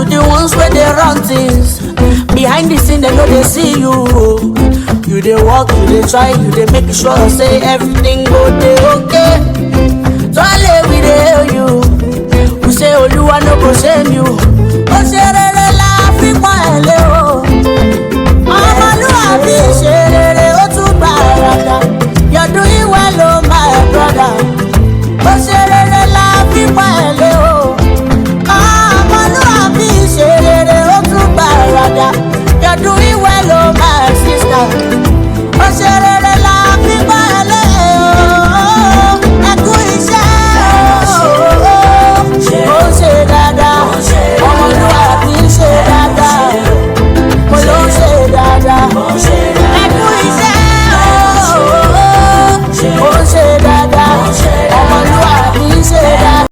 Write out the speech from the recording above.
to the ones where they run things. Behind the scene, they know they see you. You they walk, you they try, you they make sure say everything go they okay. So I live with you. We say Oluwa no go shame you. Oh sherere la fi pon ele o. Ọmọlúwàbí ṣerere ó tún bá rada. You're doing well, oh my brother. Oh sherere la fi pon ele o. Ọmọlúwàbí ṣerere ó tún bá rada. You're doing well, oh my sister. Oh sherere